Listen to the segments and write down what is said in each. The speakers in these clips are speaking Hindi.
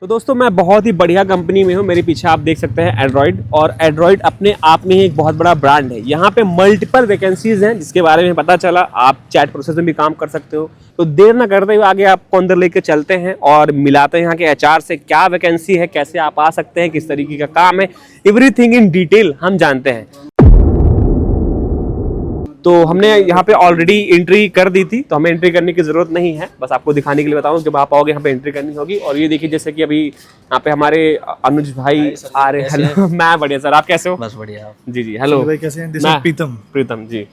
तो दोस्तों मैं बहुत ही बढ़िया कंपनी में हूँ। मेरे पीछे आप देख सकते हैं एंड्रॉइड, और एंड्रॉइड अपने आप में ही एक बहुत बड़ा ब्रांड है। यहाँ पे मल्टीपल वैकेंसीज हैं जिसके बारे में पता चला। आप चैट प्रोसेस में भी काम कर सकते हो। तो देर ना करते हुए आगे आपको अंदर लेके चलते हैं और मिलाते हैं यहाँ के एचआर से क्या वैकेंसी है, कैसे आप आ सकते हैं, किस तरीके का काम है, एवरीथिंग इन डिटेल हम जानते हैं। तो हमने यहाँ पे ऑलरेडी एंट्री कर दी थी, तो हमें एंट्री करने की जरूरत नहीं है। बस आपको दिखाने के लिए बताऊं, जब आप आओगे यहाँ पे एंट्री करनी होगी। और ये देखिए, जैसे कि अभी यहाँ पे हमारे अनुज भाई आ रहे हैं। हेलो, मैं बढ़िया सर, आप कैसे हो? बस बढ़िया। जी जी, हेलो भाई कैसे हैं? मैं प्रीतम जी।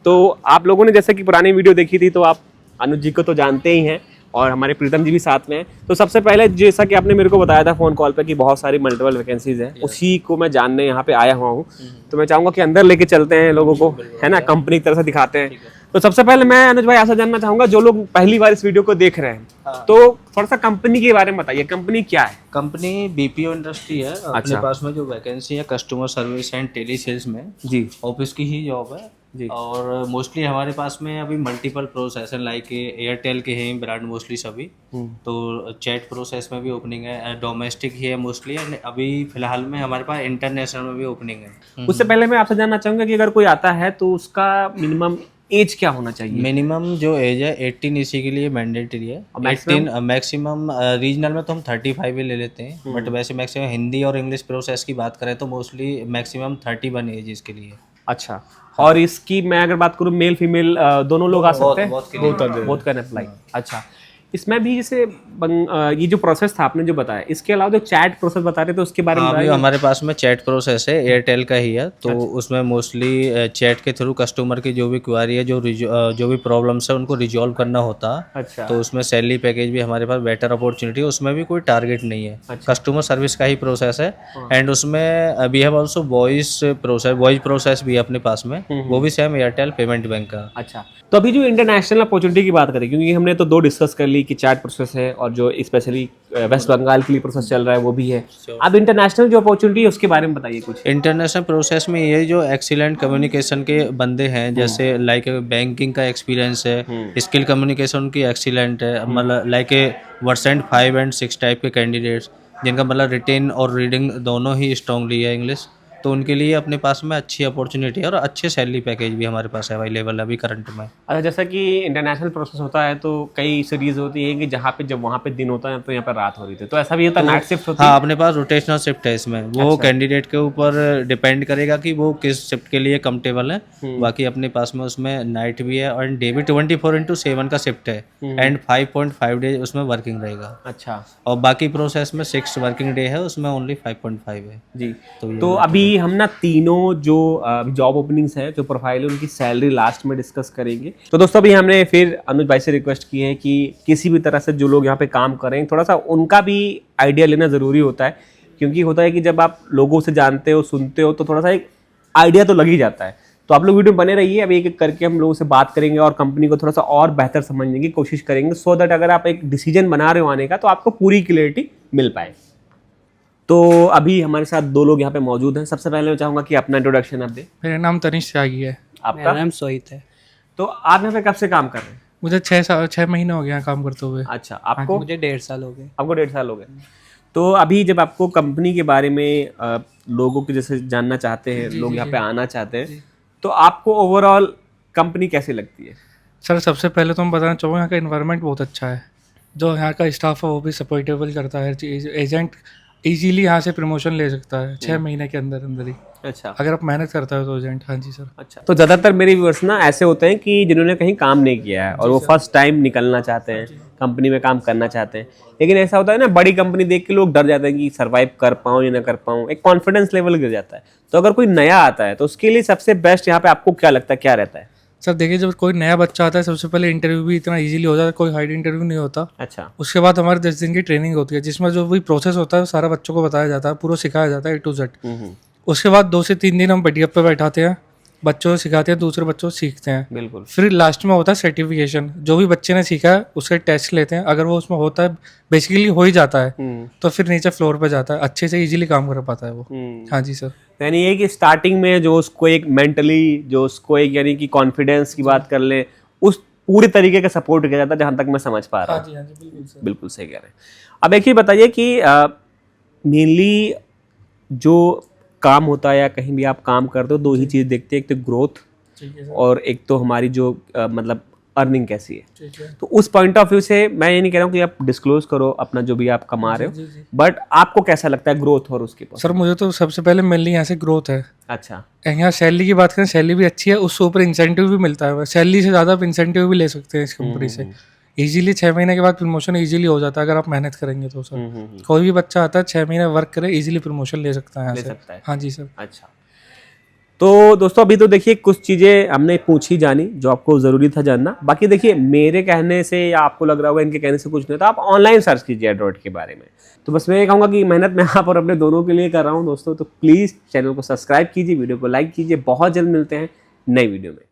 तो आप लोगों ने जैसे कि पुरानी वीडियो देखी थी, तो आप अनुज जी को तो जानते ही हैं, और हमारे प्रीतम जी भी साथ में हैं। तो सबसे पहले जैसा कि आपने मेरे को बताया था फोन कॉल पे कि बहुत सारी मल्टीपल वैकेंसीज हैं, उसी को मैं जानने यहाँ पे आया हुआ हूँ। तो मैं चाहूंगा कि अंदर लेके चलते हैं लोगों को, है ना, कंपनी की तरह से दिखाते हैं। तो सबसे पहले मैं अनुज भाई ऐसा जानना चाहूंगा, जो लोग पहली बार इस वीडियो को देख रहे हैं, तो थोड़ा सा कंपनी के बारे में बताइए। कंपनी क्या है? कंपनी बीपीओ इंडस्ट्री है। अपने पास में जो वैकेंसी है customer service and telesales में जी, ऑफिस की ही जॉब है जी। और मोस्टली हमारे पास में अभी मल्टीपल प्रोसेस है, लाइक एयरटेल के हैं ब्रांड मोस्टली सभी। तो चैट प्रोसेस में भी ओपनिंग है, डोमेस्टिक ही है मोस्टली, एंड अभी फिलहाल में हमारे पास इंटरनेशनल में भी ओपनिंग है। उससे पहले मैं आपसे जानना चाहूंगा कि अगर कोई आता है तो उसका मिनिमम एज क्या होना चाहिए? मिनिमम जो एज है 18 इसी के लिए मैंडेटरी है। 18 मैक्सिमम रीजनल में तो हम 35 ही ले लेते हैं, बट वैसे मैक्सिमम हिंदी और इंग्लिश प्रोसेस की बात करें तो मोस्टली मैक्सिमम 31 एज इसके लिए। अच्छा, और इसकी मैं अगर बात करूँ मेल फीमेल दोनों लोग आ सकते हैं? Both can apply. अच्छा, इसमें भी जैसे ये जो प्रोसेस था आपने जो बताया, इसके अलावा जो चैट प्रोसेस बता रहे थे उसके बारे में अभी हमारे पास में चैट प्रोसेस है, एयरटेल का ही है। तो उसमें मोस्टली चैट के थ्रू कस्टमर की जो भी क्वारी है, जो भी प्रॉब्लम्स है उनको रिजॉल्व करना होता है। अच्छा, तो उसमें सैलरी पैकेज भी हमारे पास बेटर अपॉर्चुनिटी है, उसमें भी कोई टारगेट नहीं है। कस्टमर सर्विस का ही प्रोसेस है। एंड उसमें we have also voice process भी है अपने पास में, वो भी सेम एयरटेल पेमेंट बैंक का। अच्छा। तो अभी जो इंटरनेशनल अपॉर्चुनिटी की बात करें, क्योंकि हमने तो दो डिस्कस कर ली कि चैट प्रोसेस है और जो स्पेशली वेस्ट बंगाल के लिए प्रोसेस चल रहा है वो भी है। अब इंटरनेशनल जो अपॉर्चुनिटी है उसके बारे में बताइए कुछ। इंटरनेशनल प्रोसेस में ये जो एक्सीलेंट कम्युनिकेशन के बंदे हैं, जैसे लाइक बैंकिंग का एक्सपीरियंस है, स्किल कम्युनिकेशन की एक्सीलेंट है, मतलब लाइक वर्सेंट 5 एंड 6 टाइप के कैंडिडेट्स जिनका मतलब रिटेन और रीडिंग दोनों ही स्ट्रांगली है इंग्लिश, तो उनके लिए अपने पास में अच्छी अपॉर्चुनिटी है और अच्छे सैलरी पैकेज भी हमारे पास अवेलेबल है अभी करंट में। अच्छा, जैसा कि इंटरनेशनल प्रोसेस होता है तो कई सीरीज होती है कि जहाँ पे जब वहाँ पे दिन होता है तो यहाँ पे रात हो रही थी, तो ऐसा भी होता है? नाइट शिफ्ट होती है? हाँ, अपने पास रोटेशनल शिफ्ट है इसमें। वो कैंडिडेट के ऊपर डिपेंड करेगा कि वो किस शिफ्ट के लिए कंफर्टेबल है। बाकी अपने पास में उसमें नाइट भी है और डे भी 24/7 का शिफ्ट है, एंड 5.5 डेज उसमें वर्किंग रहेगा। अच्छा, और बाकी प्रोसेस में 6 वर्किंग डे है, उसमें ओनली 5.5 है जी। तो अभी हम ना तीनों जो जॉब ओपनिंग्स है, जो प्रोफाइल है, उनकी सैलरी लास्ट में डिस्कस करेंगे। तो दोस्तों अभी हमने फिर अनुज भाई से रिक्वेस्ट की है कि किसी भी तरह से जो लोग यहाँ पे काम कर रहे हैं, थोड़ा सा उनका भी आइडिया लेना ज़रूरी होता है। क्योंकि होता है कि जब आप लोगों से जानते हो, सुनते हो, तो थोड़ा सा एक आइडिया तो लग ही जाता है। तो आप लोग वीडियो बने रहिए, अभी एक एक करके हम लोगों से बात करेंगे और कंपनी को थोड़ा सा और बेहतर समझने की कोशिश करेंगे, सो दैट अगर आप एक डिसीजन बना रहे हो आने का तो आपको पूरी क्लियरिटी मिल पाए। तो अभी हमारे साथ दो लोग यहाँ पे मौजूद हैं। सबसे पहले मैं चाहूंगा कि अपना इंट्रोडक्शन आप दें। मेरा नाम तनिष त्यागी है। आपका? मेरा नाम सोहित है। तो आप यहाँ पे कब से काम कर रहे हैं? मुझे 6 महीने हो गए यहाँ काम करते हुए। अच्छा, आपको? मुझे 1.5 साल हो गए। आपको 1.5 साल हो गए। तो अभी जब आपको कंपनी के बारे में लोगों के जैसे जानना चाहते हैं, लोग यहाँ पे आना चाहते हैं, तो आपको ओवरऑल कंपनी कैसी लगती है? सर सबसे पहले तो मैं बताना चाहूँगा यहाँ का इन्वायरमेंट बहुत अच्छा है। जो यहाँ का स्टाफ है वो भी सपोर्टेबल करता है। एजेंट इजीली यहाँ से प्रमोशन ले सकता है 6 महीने के अंदर अंदर ही, अच्छा, अगर आप मेहनत करता है तो एजेंट। हाँ जी सर। अच्छा। तो ज़्यादातर मेरे व्यूअर्स ना ऐसे होते हैं कि जिन्होंने कहीं काम नहीं किया है और वो फर्स्ट टाइम निकलना चाहते हैं, कंपनी में काम करना चाहते हैं। लेकिन ऐसा होता है ना, बड़ी कंपनी देख के लोग डर जाते हैं कि सर्वाइव कर पाऊँ या ना कर पाऊँ, एक कॉन्फिडेंस लेवल गिर जाता है। तो अगर कोई नया आता है तो उसके लिए सबसे बेस्ट यहाँ पे आपको क्या लगता है, क्या रहता है? सर देखिए, जब कोई नया बच्चा आता है सबसे पहले इंटरव्यू भी इतना इजीली हो जाता है, कोई हार्ड इंटरव्यू नहीं होता। अच्छा। उसके बाद हमारे 10 दिन की ट्रेनिंग होती है, जिसमें जो भी प्रोसेस होता है वो सारा बच्चों को बताया जाता है, पूरा सिखाया जाता है A to Z। उसके बाद 2 से 3 दिन हम बढ़िया पे बैठाते हैं, बच्चों को सिखाते हैं, दूसरे बच्चों को सीखते हैं। बिल्कुल। फिर लास्ट में होता है सर्टिफिकेशन। जो भी बच्चे ने सीखा है उसके टेस्ट लेते हैं, अगर वो उसमें होता है, बेसिकली हो ही जाता है, तो फिर नीचे फ्लोर पे जाता है, अच्छे से इजीली काम कर पाता है वो। हाँ जी सर। यानी ये कि स्टार्टिंग में जो उसको एक मेंटली, जो उसको एक यानी कि कॉन्फिडेंस की बात कर ले, उस पूरी तरीके का सपोर्ट किया जाता है, जहां तक मैं समझ पा रहा हूँ। हाँ जी बिल्कुल सर। बिल्कुल सही कह रहे हैं। अब एक ही बताइए कि मेनली जो काम होता है या कहीं भी आप काम करते हो, दो ही चीज़ देखते हैं, एक तो ग्रोथ ठीक है सर। और एक तो हमारी जो मतलब अर्निंग कैसी है। ठीक है। तो उस पॉइंट ऑफ व्यू से मैं ये नहीं कह रहा हूँ कि आप डिस्क्लोज करो अपना जो भी आप कमा रहे हो, जी जी। बट आपको कैसा लगता है ग्रोथ और उसके पास? सर मुझे तो सबसे पहले मेनली यहाँ से ग्रोथ है। अच्छा। यहाँ सैलरी की बात करें, सैलरी भी अच्छी है, उससे ऊपर इंसेंटिव भी मिलता है। सैलरी से ज़्यादा आप इंसेंटिव भी ले सकते हैं इस कंपनी से। इजीली 6 महीने के बाद प्रमोशन इजीली हो जाता है अगर आप मेहनत करेंगे तो सर। कोई भी बच्चा आता है 6 महीने वर्क करे, इजीली प्रमोशन ले सकता है यहाँ ले से। सकता है। हाँ जी सर। अच्छा, तो दोस्तों अभी तो देखिए कुछ चीज़ें हमने पूछी जानी जो आपको ज़रूरी था जानना। बाकी देखिए मेरे कहने से या आपको लग रहा होगा इनके कहने से कुछ नहीं, तो आप ऑनलाइन सर्च कीजिए एंड्रॉइड के बारे में। तो बस मैं ये कहूँगा कि मेहनत मैं यहाँ पर अपने दोनों के लिए कर रहा हूँ दोस्तों, तो प्लीज़ चैनल को सब्सक्राइब कीजिए, वीडियो को लाइक कीजिए। बहुत जल्द मिलते हैं नई वीडियो में।